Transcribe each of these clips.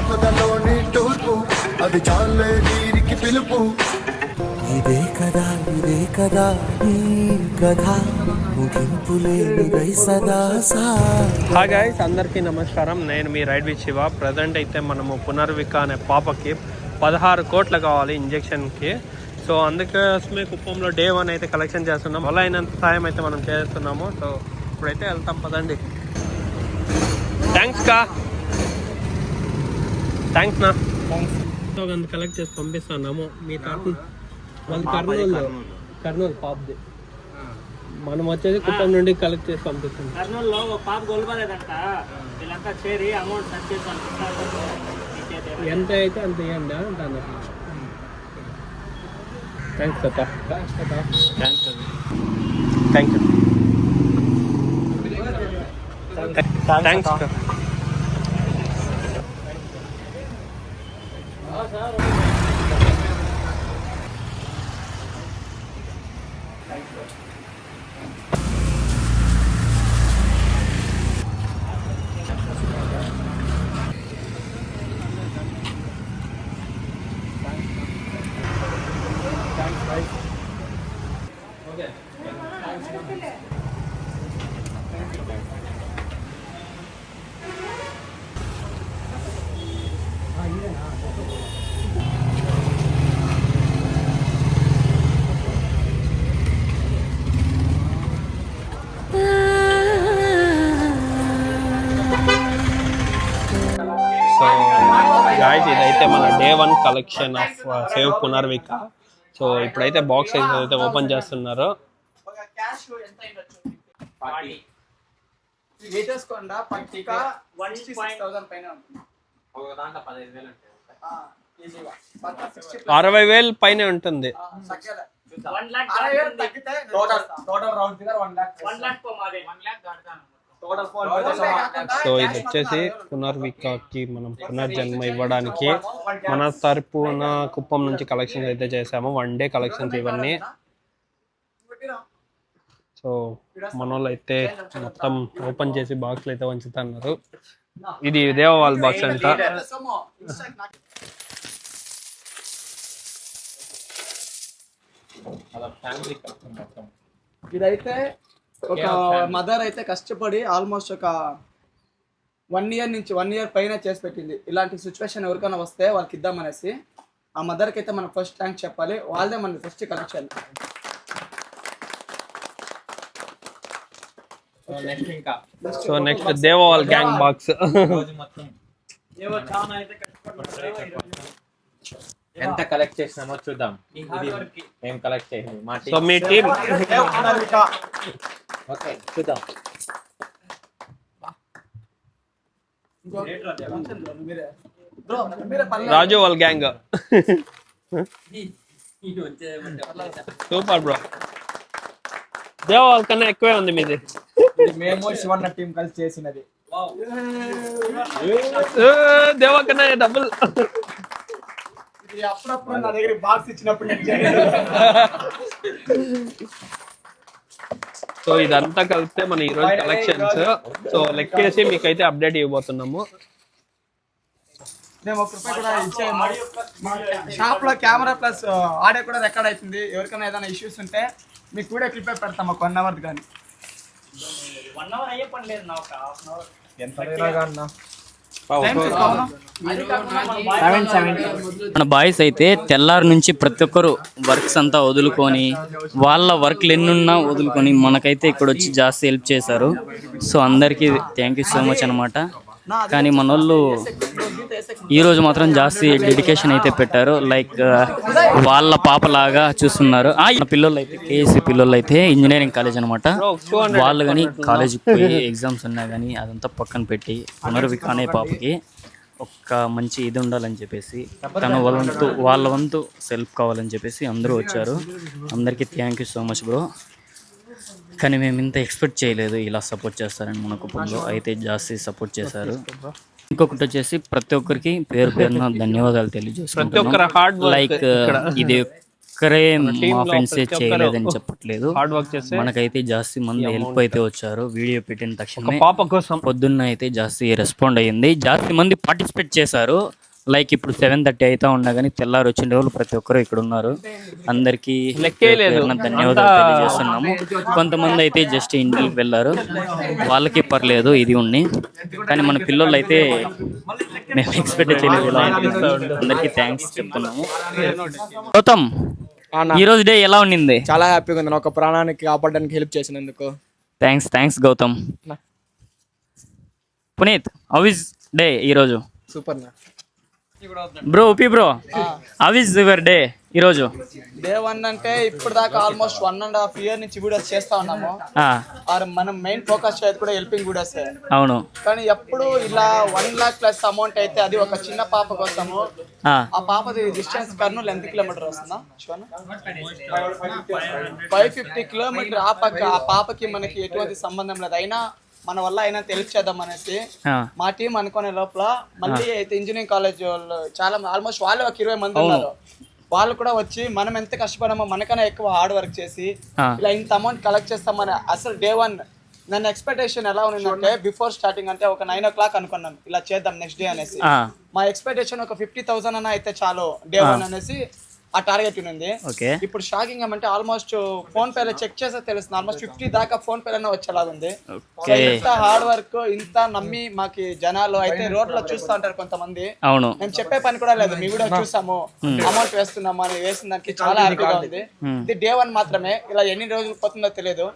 ఆపదలోని తూర్పు అది చాలే వీరికి పిలుపు ఇదే కదా ఈ కథ ముగింపు లేనిదై సదా హాయ్ గైస్, అందరికీ నమస్కారం. నేను మీ రైడ్ విత్ శివ. ప్రజెంట్ అయితే మనము పునర్విక అనే పాపకి 16 కోట్లు కావాలి ఇంజెక్షన్కి. సో అందుకోసమే కుప్పంలో డే 1 అయితే కలెక్షన్ చేస్తున్నాం. వల్ల అయినంత సాయం అయితే మనం చేస్తున్నాము. సో ఇప్పుడైతే వెళ్తాం, పదండి. థ్యాంక్స్ నా అంత కలెక్ట్ చేసి పంపిస్తున్నాము. మీ తాత వాళ్ళు కర్నూలు పాపది, మనం వచ్చేది కుప్పం నుండి కలెక్ట్ చేసి పంపిస్తాం. కర్నూలులో ఒక పాప గొలవలేదంట, వీళ్ళంతా చేరి అమౌంట్ సెట్ చేసి ఎంత అయితే అంత ఇవ్వండి దాన్ని. థ్యాంక్స్ తాత. థ్యాంక్స్. గాయ్స్, ఇదైతే మన day 1 collection of save Punarvika. So ఇప్పుడైతే బాక్స్ అయితే ఓపెన్ చేస్తున్నారు. $60,000 పైన ఉంటుంది. సో ఇది వచ్చేసి పునర్వికకి మనం పునర్జన్మ ఇవ్వడానికి మన తరపున కుప్పం నుంచి కలెక్షన్స్ అయితే చేసాము. 1 డే కలెక్షన్స్ ఇవన్నీ. సో మన వాళ్ళు అయితే మొత్తం ఓపెన్ చేసి బాక్స్లు అయితే ఉంచుతున్నారు. ఇది దేవవాళ్ళ బాక్స్ అంట. ఇదైతే ఒక మదర్ అయితే కష్టపడి ఆల్మోస్ట్ ఒక 1 ఇయర్ పైన చేసి పెట్టింది. ఇలాంటి సిచ్యువేషన్ ఎవరికైనా వస్తే వాళ్ళకి ఇద్దామనేసి ఆ మదర్కి అయితే మనం ఫస్ట్ థ్యాంక్స్ చెప్పాలి. వాళ్ళదే మన ఫస్ట్ కలెక్షన్. సో నెక్స్ట్ దేవవాల్ గ్యాంగ్ బాక్స్. ఎంత కలెక్ట్ చేసినామో చూద్దాం. ఏం కలెక్ట్ చేసింది మా టీం. సో మీ టీం ఓకే చూద్దాం. రాజు వాళ్ళ గ్యాంగ్. Super bro. దేవవాల్ కన్నా ఎక్కువే ఉంది మీది. మేము శివన్న టీం కలిసి చేసినది. దేవా కన్నా డబుల్. అప్పుడప్పుడు నా దగ్గర బాక్స్ ఇచ్చినప్పుడు సో ఇదంతా కలిపితే మన ఈరోజు కలెక్షన్స్. సో లెక్కేసి మీకైతే అప్డేట్ ఇవ్వబోతున్నాము. మేము ₹1 కూడా ఇచ్చేయము. షాప్ లో కెమెరా ప్లస్ ఆడియో కూడా రికార్డ్ అవుతుంది. ఎవరికైనా ఏదైనా ఇష్యూస్ ఉంటే మీకు వీడియో క్లిప్ పెడతాం. ఒక 1 అవర్ కానీ 1 అవర్ అయ్యే పని లేదు. నా ఒక హాఫ్ అన్ అవర్ మన బాయ్స్ అయితే తెల్లారి నుంచి ప్రతి ఒక్కరు వర్క్స్ అంతా వదులుకొని వాళ్ళ వర్క్లు ఎన్నున్నా వదులుకొని మనకైతే ఇక్కడ వచ్చి జాస్తి హెల్ప్ చేశారు. సో అందరికీ థ్యాంక్ యూ సో మచ్ అనమాట. కానీ మన వాళ్ళు ఈరోజు మాత్రం జాస్తి డెడికేషన్ అయితే పెట్టారు. లైక్ వాళ్ళ పాపలాగా చూస్తున్నారు. పిల్లలు అయితే కేఎస్సి పిల్లలు అయితే ఇంజనీరింగ్ కాలేజ్ అనమాట. వాళ్ళు కానీ కాలేజీకి పోయి ఎగ్జామ్స్ ఉన్నా కానీ అదంతా పక్కన పెట్టి పునర్విక అనే పాపకి ఒక్క మంచి ఇది ఉండాలని చెప్పేసి వాళ్ళ వంతు సెల్ఫ్ కావాలని చెప్పేసి అందరూ వచ్చారు. అందరికీ thank you so much bro. కానీ మేము ఇంత ఎక్స్పెక్ట్ చేయలేదు ఇలా సపోర్ట్ చేస్తారని. మన కుటుంబంలో అయితే జాస్తి సపోర్ట్ చేశారు. ఇంకొకటి వచ్చేసి ప్రతి ఒక్కరికి పేరు పేరున ధన్యవాదాలు తెలియజేస్తున్నాను. లైక్ ఇది ఒక్కరే మా ఫ్రెండ్సే చేయలేదని చెప్పట్లేదు. మనకైతే జాస్తి మంది హెల్ప్ అయితే వచ్చారు. వీడియో పెట్టిన తక్షణమే పొద్దున్న అయితే జాస్తి రెస్పాండ్ అయ్యింది. జాస్తి మంది పార్టిసిపేట్ చేశారు. లైక్ ఇప్పుడు 7:30 అవుతా ఉన్నా కానీ తెల్లారు వచ్చిన వాళ్ళు ప్రతి ఒక్కరు ఇక్కడ ఉన్నారు. అందరికీ లెక్కే లేదు. ధన్యవాదాలు తెలియజేస్తున్నాము. కొంతమంది అయితే జస్ట్ ఇంటికి వెళ్ళారు, వాళ్ళకి పర్లేదు ఇది ఉంది. కానీ మన పిల్లలు అయితే మేము ఎక్స్పెక్ట్ చేయలేదు ఇలా ఉంటుంది. అందరికీ థ్యాంక్స్ చెప్తున్నాము. గౌతమ్, ఈ రోజు డే ఎలా ఉండింది? చాలా హ్యాపీగా ఉంది, ఒక ప్రాణానికి కాపాడడానికి హెల్ప్ చేసినందుకు. Thanks Gautam. Puneeth, how is day ఈరోజు? Super bro bro how is your day ఈరోజు? డే 1 అంటే ఇప్పుడు దాకా ఆల్మోస్ట్ 1.5 year నుంచి వీడియోస్ చేస్తా ఉన్నాము. మనం మెయిన్ ఫోకస్ చేయదు కూడా హెల్పింగ్ వీడియోస్. అవును, కానీ ఎప్పుడు ఇలా 1 lakh ప్లస్ అమౌంట్ అయితే అది ఒక చిన్న పాప కోసము. ఆ పాపది డిస్టెన్స్ కర్నూలు ఎంత కిలోమీటర్ వస్తుందా? 550 కిలోమీటర్. ఆ పాపకి మనకి ఎటువంటి సంబంధం లేదు, అయినా మన వల్ల అయినా తెలియచేద్దాం అనేసి మా టీం అనుకునే లోపల మళ్ళీ అయితే ఇంజనీరింగ్ కాలేజ్ వాళ్ళు చాలా ఆల్మోస్ట్ వాళ్ళు ఒక 20 మంది ఉన్నారు. వాళ్ళు కూడా వచ్చి మనం ఎంత కష్టపడామో మనకన్నా ఎక్కువ హార్డ్ వర్క్ చేసి ఇలా ఇంత అమౌంట్ కలెక్ట్ చేస్తామని. అసలు డే 1 నన్ను ఎక్స్పెక్టేషన్ ఎలా ఉండిందంటే బిఫోర్ స్టార్టింగ్ అంటే ఒక 9 o'clock అనుకున్నాం ఇలా చేద్దాం నెక్స్ట్ డే అనేసి. మా ఎక్స్పెక్టేషన్ ఒక 50,000 అన్న అయితే చాలు డే 1 అనేసి ఆ టార్గెట్ ఉంది. ఇప్పుడు షాకింగ్ ఏమంటే ఆల్మోస్ట్ ఫోన్ పేలో చెక్ చేస్తే తెలుస్తుంది ఆల్మోస్ట్ 50 దాకా ఫోన్ పేలోనే వచ్చేలాగా ఉంది. సో ఇంత హార్డ్ వర్క్, ఇంత నమ్మి మాకి జనాలు అయితే రోడ్ లో చూస్తూ ఉంటారు కొంతమంది. మేము చెప్పే పని కూడా లేదు, మీ వీడియో చూసాము అమౌంట్ వేస్తున్నాము అని వేసిన దానికి చాలా హ్యాపీగా ఉంది. ఇది డే 1 మాత్రమే, ఇలా ఎన్ని రోజులు పోతుందో తెలియదు.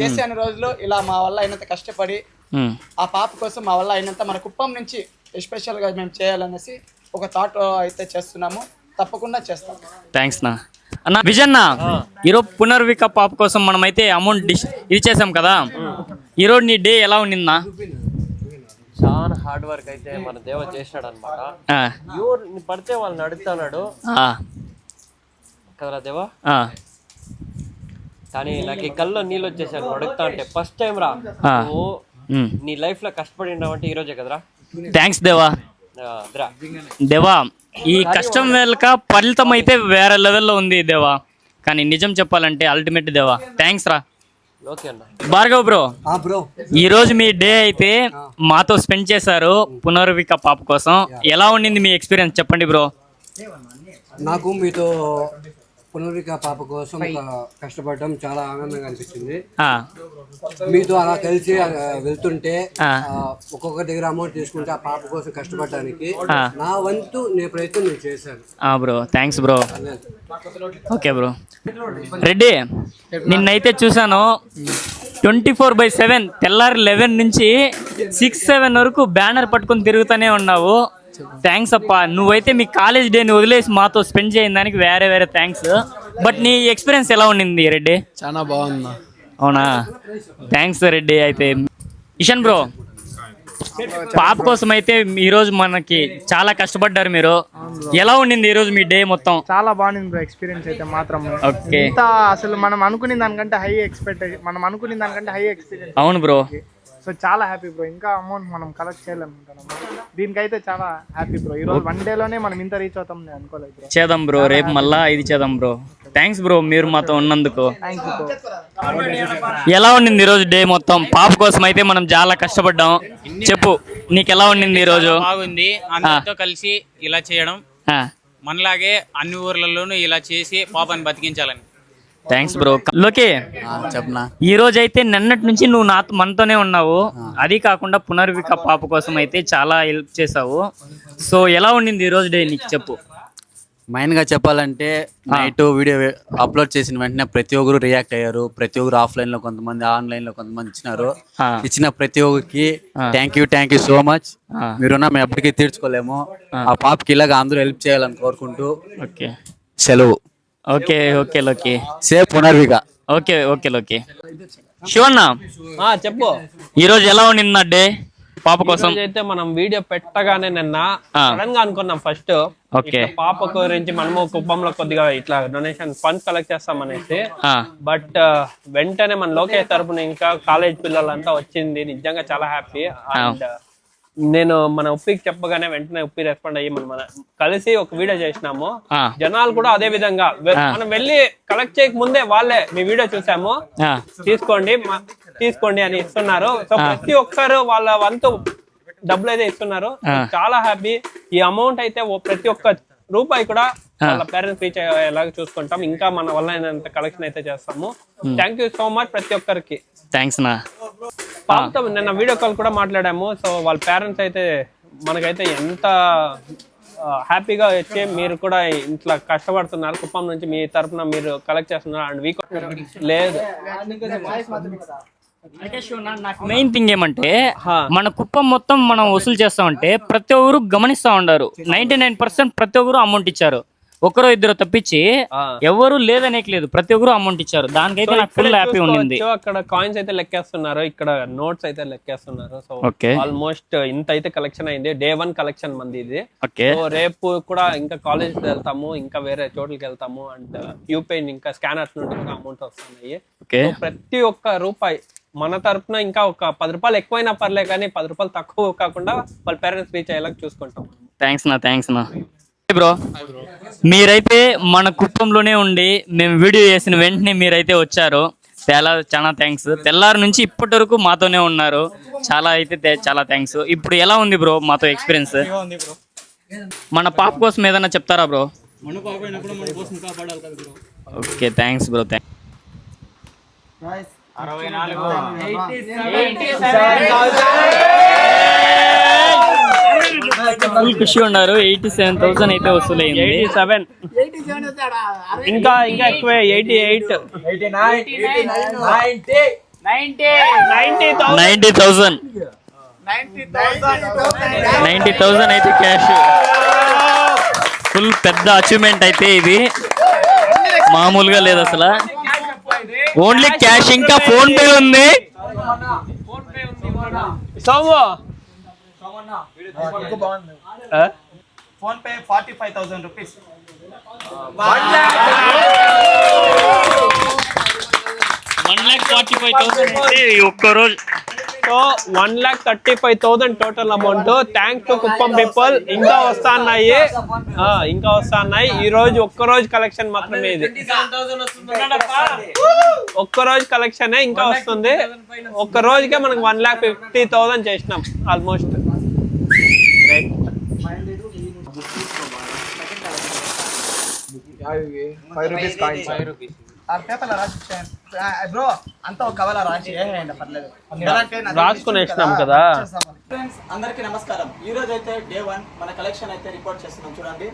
చేసే అన్ని రోజులు ఇలా మా వల్ల అయినంత కష్టపడి ఆ పాప కోసం మా వల్ల అయినంత మన కుప్పం నుంచి ఎస్పెషల్ గా మేము చేయాలనేసి ఒక థాట్ అయితే చేస్తున్నాము. తప్పకుండా చేస్తాం. థ్యాంక్స్ నా అన్న. విజయన్న, ఈరోజు పునర్విక పాప కోసం మనం అయితే అమౌంట్ ఇది చేసాం కదా, ఈరోజు నీ డే ఎలా ఉండిందా? చాలా హార్డ్ వర్క్ అయితే మన దేవ చేసినాడు అనమాట. ఎవరు పడితే వాళ్ళని అడుగుతున్నాడు కదరా దేవా. కానీ నాకు ఈ కల్లో నీళ్ళు వచ్చేసాను అడుగుతా అంటే. ఫస్ట్ టైం రా నువ్వు నీ లైఫ్ లో కష్టపడినావు అంటే ఈ రోజే కదరా. థ్యాంక్స్ దేవా. దేవా, ఈ కష్టం వెనుక ఫలితం అయితే వేరే లెవెల్లో ఉంది దేవా. కానీ నిజం చెప్పాలంటే అల్టిమేట్ దేవా. థ్యాంక్స్ రా. భార్గవ్ బ్రో, ఈ రోజు మీ డే అయితే మాతో స్పెండ్ చేశారు పునర్విక పాప కోసం. ఎలా ఉండింది మీ ఎక్స్పీరియన్స్ చెప్పండి బ్రో. నాకు మీతో పునర్విక పాప కోసం కష్టపడడం చాలా ఆనందంగా అనిపించింది. మీతో అలా కలిసి వెళ్తుంటే ఒక్కొక్క దగ్గర అమౌంట్ తీసుకుంటే ఆ పాప కోసం కష్టపడడానికి నా వంతు ప్రయత్నం నేను చేశాను. Bro thanks bro. Okay bro. Reddy, నిన్నైతే చూసాను 24/7 తెల్లారి 11 నుంచి 6-7 వరకు బ్యానర్ పట్టుకొని తిరుగుతూనే ఉన్నావు. థ్యాంక్స్ అప్ప. నువ్వైతే మీ కాలేజ్ డేని వదిలేసి మాతో స్పెండ్ చేయని దానికి వేరే థ్యాంక్స్. బట్ నీ ఎక్స్పీరియన్స్ ఎలా ఉండింది రెడ్డి? చాలా బాగుంది. అవునా, థ్యాంక్స్ రెడ్డి. అయితే ఇషన్ బ్రో, పాప కోసం అయితే ఈరోజు మనకి చాలా కష్టపడ్డారు మీరు. ఎలా ఉండింది ఈరోజు మీ డే మొత్తం? చాలా బాగుంది బ్రో ఎక్స్పీరియన్స్ అయితే మాత్రం. ఓకే, అసలు మనం అనుకునే దానికంటే హై ఎక్స్పీరియన్స్. అవును బ్రో. సో చాలా హ్యాపీ బ్రో. ఇంకా అమౌంట్ మనం కలెక్ట్ చేయాలనుకుంటున్నాము. దీనికైతే చాలా హ్యాపీ బ్రో. ఈ రోజు 1 డేలోనే మనం ఇంత రీచ్ అవుతాం నేను అనుకోలేదు బ్రో. చేద్దాం బ్రో, రేపు మళ్ళా ఇది చేద్దాం బ్రో. థ్యాంక్స్ బ్రో మీరు మాతో ఉన్నందుకు. ఎలా ఉండింది ఈ రోజు డే మొత్తం? పాప కోసం అయితే మనం చాలా కష్టపడ్డాం. చెప్పు, నీకు ఎలా ఉండింది ఈ రోజు? బాగుంది. అందరితో కలిసి ఇలా చేయడం, మనలాగే అన్ని ఊర్లలోనూ ఇలా చేసి పాపని బతికించాలని. Thanks bro. లోకే చెప్పనా, ఈ రోజు అయితే నిన్నటి నుంచి నువ్వు మనతోనే ఉన్నావు. అది కాకుండా పునర్విక పాప కోసం అయితే చాలా హెల్ప్ చేసావు. సో ఎలా ఉండింది ఈ రోజు డే నీకు చెప్పు. మెయిన్గా చెప్పాలంటే నైట్ వీడియో అప్లోడ్ చేసిన వెంటనే ప్రతి ఒక్కరు రియాక్ట్ అయ్యారు. ప్రతి ఒక్కరు ఆఫ్లైన్ లో కొంతమంది, ఆన్లైన్ లో కొంతమంది ఇచ్చినారు. ఇచ్చిన ప్రతి ఒక్కరికి థ్యాంక్ యూ సో మచ్. మీరున్నా మేము ఎప్పటికీ తీర్చుకోలేము. ఆ పాపకి ఇలాగా అందరూ హెల్ప్ చేయాలని కోరుకుంటూ సెలవు. ఓకే లోకి. సేఫ్ పునర్విక. ఓకే లోకి. శివన్న చెప్పు, ఈ రోజు ఎలా ఉండింది నా డే పాప కోసం? అయితే మనం వీడియో పెట్టగానే నిన్న సడన్ గా అనుకున్నాం ఫస్ట్ పాప గురించి మనము కుప్పంలో కొద్దిగా ఇట్లా డొనేషన్ ఫండ్స్ కలెక్ట్ చేస్తామనేసి. బట్ వెంటనే మన లోకేష్ తరపున ఇంకా కాలేజ్ పిల్లలంతా వచ్చింది. నిజంగా చాలా హ్యాపీ. అండ్ నేను మన ఉప్పికి చెప్పగానే వెంటనే ఉప్పి రెస్పాండ్ అయ్యి మనం కలిసి ఒక వీడియో చేసినాము. జనాలు కూడా అదే విధంగా మనం వెళ్ళి కలెక్ట్ చేయక ముందే వాళ్ళే మీ వీడియో చూసాము, తీసుకోండి అని ఇస్తున్నారు. సో ప్రతి ఒక్కరు వాళ్ళ వంతు డబ్బులు అయితే ఇస్తున్నారు. చాలా హ్యాపీ. ఈ అమౌంట్ అయితే ప్రతి ఒక్క రూపాయి కూడా వాళ్ళ పేరెంట్స్ రీచ్ అయ్యేలాగా చూసుకుంటాం. ఇంకా మన వల్ల అయినంత కలెక్షన్ అయితే చేస్తాము. థ్యాంక్ యూ సో మచ్ ప్రతి ఒక్కరికి. థ్యాంక్స్ నా. పాపతో నిన్న వీడియో కాల్ కూడా మాట్లాడాము. సో వాళ్ళ పేరెంట్స్ అయితే మనకైతే ఎంత హ్యాపీగా వచ్చి మీరు కూడా ఇట్లా కష్టపడుతున్నారు, కుప్పం నుంచి మీ తరఫున మీరు కలెక్ట్ చేస్తున్నారు. అండ్ వీక్ లేదు మెయిన్ థింగ్ ఏమంటే మన కుప్పం మొత్తం మనం వసూలు చేస్తామంటే ప్రతి ఒక్కరు గమనిస్తా ఉన్నారు. 99% ప్రతి ఒక్కరు అమౌంట్ ఇచ్చారు. ఒకరో ఇద్దరు తప్పించి ఎవరు లేదనేకి లేదు, ప్రతి ఒక్కరు అమౌంట్ ఇచ్చారు. దానికైతే నాకు ఫుల్ హ్యాపీ ఉంది. అక్కడ కాయిన్స్ అయితే లెక్కేస్తున్నారు, ఇక్కడ నోట్స్ అయితే లెక్కేస్తున్నారు. సో ఆల్మోస్ట్ ఇంత అయితే కలెక్షన్ అయింది. Day 1 కలెక్షన్ మంది ఇది. సో రేపు కూడా ఇంకా కాలేజ్ వెళ్తాము, ఇంకా వేరే చోట్లకి వెళ్తాము. అండ్ యూపీ ఇంకా స్కానర్స్ నుండి కూడా అమౌంట్ వస్తున్నాయి. ప్రతి ఒక్క రూపాయి మన తరఫున ఇంకా ఒక 10 రూపాయలు ఎక్కువైనా పర్లే, కానీ 10 రూపాయలు తక్కువ కాకుండా వాళ్ళ పేరెంట్స్ రీచ్ అయ్యేలాగా చూసుకుంటాం. థ్యాంక్స్ నా. బ్రో మీరైతే మన కుప్పంలోనే ఉండి మేము వీడియో చేసిన వెంటనే మీరైతే వచ్చారు. చాలా థ్యాంక్స్. తెల్లారి నుంచి ఇప్పటి వరకు మాతోనే ఉన్నారు. చాలా థ్యాంక్స్. ఇప్పుడు ఎలా ఉంది బ్రో మాతో ఎక్స్పీరియన్స్? మన పాప కోసం ఏదైనా చెప్తారా bro? Okay thanks bro. Full ఖుషి ఉన్నారు. 87,000 అయితే వసూలైంది. 87 ఇంకా ఎక్కువే. 88 90,000 అయితే క్యాష్. ఫుల్ పెద్ద అచీవ్మెంట్ అయితే ఇది, మామూలుగా లేదు అసలు. ఓన్లీ క్యాష్, ఇంకా ఫోన్ పే ఉంది. PhonePe 45,000 rupees. ఒక్కరోజు. So 1,35,000 total amount. Thanks to Kuppam people. ఇంకా వస్తున్నాయి. ఈ రోజు ఒక్కరోజు కలెక్షన్ మాత్రమే ఇది. ఒక్కరోజు కలెక్షన్ ఇంకా వస్తుంది. ఒక్క రోజుకే మనకు 1,50,000 చేసినాం ఆల్మోస్ట్. బ్రో అంతా ఒక కవల రాసి పర్లేదు, రాసుకునేసినాం కదా. ఫ్రెండ్స్ అందరికీ నమస్కారం. ఈ రోజు అయితే Day 1 మన కలెక్షన్ అయితే రిపోర్ట్ చేస్తున్నాం. చూడండి,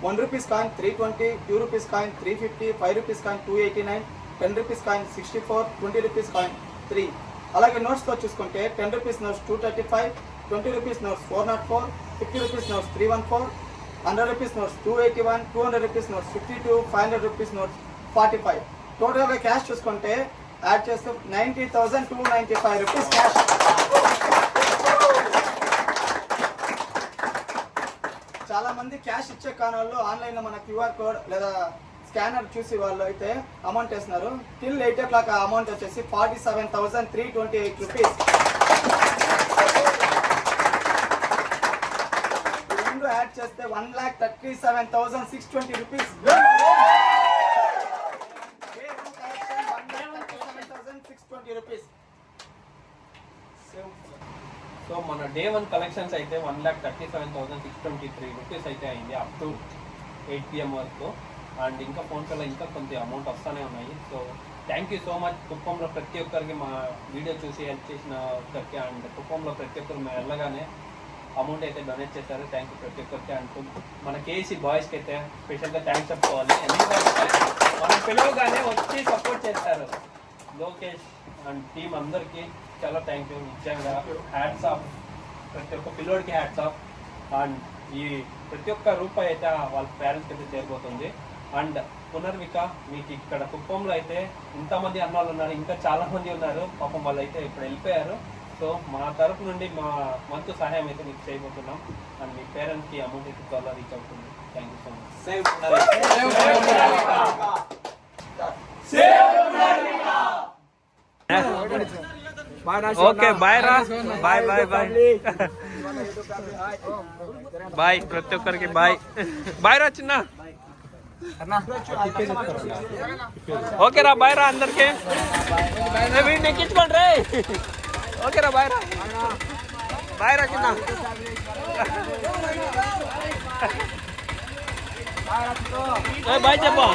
1 rupees coin 320, 2 rupees coin 350, 5 rupees coin 289, 10 rupees coin 64, 20 rupees coin 3. అలాగే నోట్స్ తో చూసుకుంటే 10 rupees notes 235, 20 rupees notes 404, 50 rupees notes 314, 100 rupees notes 281, 200 rupees notes 52, 500 rupees notes 45. Total గా క్యాష్ చూసుకుంటే యాడ్ చేస్తూ 90,295 రూపీస్ క్యాష్. చాలా మంది క్యాష్ ఇచ్చే కారణాలు ఆన్లైన్ లో మన QR కోడ్ లేదా స్కానర్ చూసి వాళ్ళు అయితే అమౌంట్ వేస్తున్నారు. టిల్ 8 o'clock ఆ అమౌంట్ వచ్చేసి 47,328 రూపీస్. రెండు యాడ్ చేస్తే 1,37,620 రూపీస్. సో మన Day 1 కలెక్షన్స్ అయితే 1,37,623 రూపీస్ అయితే అయింది అప్ టు 8 PM వరకు. అండ్ ఇంకా ఫోన్పేలో ఇంకా కొంత అమౌంట్ వస్తూనే ఉన్నాయి. So thank you so much కుప్పంలో ప్రతి ఒక్కరికి, మా వీడియో చూసి హెల్ప్ చేసిన ఒక్కరికి. అండ్ కుప్పంలో ప్రతి ఒక్కరు మేము వెళ్ళగానే అమౌంట్ అయితే డొనేట్ చేశారు. థ్యాంక్ యూ ప్రతి ఒక్కరికి. అంటూ మన KC బాయ్స్కి అయితే స్పెషల్గా థ్యాంక్స్ చెప్పుకోవాలి. ఎందుకంటే మనం పిలవగానే వచ్చి సపోర్ట్ చేస్తారు. లోకేష్ అండ్ టీమ్ అందరికీ చాలా థ్యాంక్ యూ. నిజంగా హ్యాట్స్ ఆఫ్, ప్రతి ఒక్క పిల్లోడికి హ్యాట్స్ ఆఫ్. అండ్ ఈ ప్రతి ఒక్క రూపాయి అయితే వాళ్ళ పేరెంట్స్కి అయితే చేరిపోతుంది. అండ్ పునర్విక మీకు ఇక్కడ కుప్పంలో అయితే ఇంతమంది అన్నవాళ్ళు ఉన్నారు, ఇంకా చాలా మంది ఉన్నారు. పాపం వాళ్ళు అయితే ఇప్పుడు వెళ్ళిపోయారు. సో మా తరపు నుండి మా వంతు సహాయం అయితే మీకు చేయబోతున్నాం. అండ్ మీ పేరెంట్స్కి అమౌంట్ అయితే త్వరగా రీచ్ అవుతుంది. Thank you so much. Okay bye రా. బాయ్ బాయ్ బాయ్ బాయ్ ప్రతి ఒక్కరికి బాయ్. బాయ్ రా చిన్న. ఓకే రా బాయ్ రా అందరికి. వీడిని ఎక్కించుకోండి రే. ఓకే రా బాయ్ రా. బాయ్ రా చిన్న. బాయ్ చెప్పు